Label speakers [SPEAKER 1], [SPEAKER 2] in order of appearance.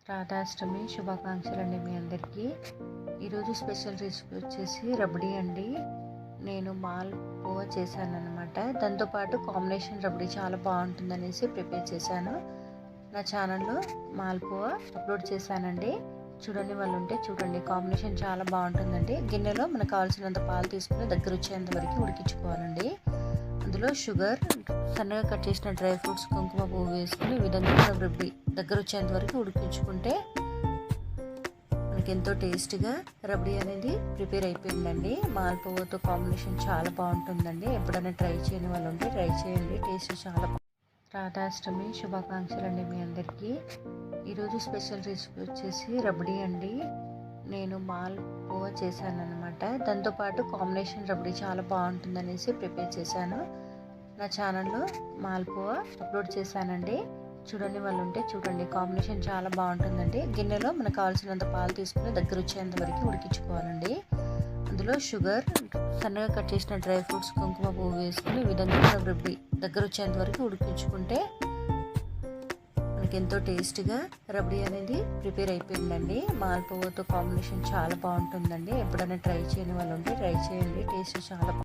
[SPEAKER 1] రాధాష్టమి శుభాకాంక్షలండి మీ అందరికీ. ఈరోజు special recipe వచ్చేసి రబడీ అండి. నేను మాల్పువా చేశాను అనమాట. దాంతోపాటు కాంబినేషన్ రబడీ చాలా బాగుంటుందనేసి ప్రిపేర్ చేశాను. నా ఛానల్లో మాల్పువా అప్లోడ్ చేశానండి. చూడండి, వాళ్ళు ఉంటే చూడండి. కాంబినేషన్ చాలా బాగుంటుందండి. గిన్నెలో మనకు కావాల్సినంత పాలు తీసుకుని దగ్గర వచ్చేంత వరకు ఉడికించుకోవాలండి. అందులో షుగర్, సన్నగా కట్ చేసిన డ్రై ఫ్రూట్స్, కుంకుమ పువ్వు వేసుకుని ఈ విధంగా రబడీ దగ్గర వచ్చేంత వరకు ఉడికించుకుంటే మనకి ఎంతో టేస్ట్గా రబడీ అనేది ప్రిపేర్ అయిపోయిందండి. మాల్పువాతో కాంబినేషన్ చాలా బాగుంటుందండి. ఎప్పుడైనా ట్రై చేయని వాళ్ళు ఉంటే ట్రై చేయండి. టేస్ట్ చాలా రాధాష్టమి శుభాకాంక్షలండి మీ అందరికీ. ఈరోజు స్పెషల్ రెసిపీ వచ్చేసి రబడీ అండి. నేను మాల్పువా చేశాను అనమాట. దాంతోపాటు కాంబినేషన్ రబడీ చాలా బాగుంటుందనేసి ప్రిపేర్ చేశాను. నా ఛానల్లో మాల్పువా అప్లోడ్ చేశానండి. చూడండి, వాళ్ళు ఉంటే చూడండి. కాంబినేషన్ చాలా బాగుంటుందండి. గిన్నెలో మనకు కావాల్సినంత పాలు తీసుకుని దగ్గర వచ్చేంత వరకు ఉడికించుకోవాలండి. అందులో షుగర్, సన్నగా కట్ చేసిన డ్రై ఫ్రూట్స్, కుంకుమ పువ్వు వేసుకుని ఈ విధంగా రబడీ దగ్గర వచ్చేంత వరకు ఉడికించుకుంటే మనకి ఎంతో టేస్ట్గా రబడీ అనేది ప్రిపేర్ అయిపోయిందండి. మాల్పువాతో కాంబినేషన్ చాలా బాగుంటుందండి. ఎప్పుడైనా ట్రై చేయని వాళ్ళు ఉంటే ట్రై చేయండి. టేస్ట్ చాలా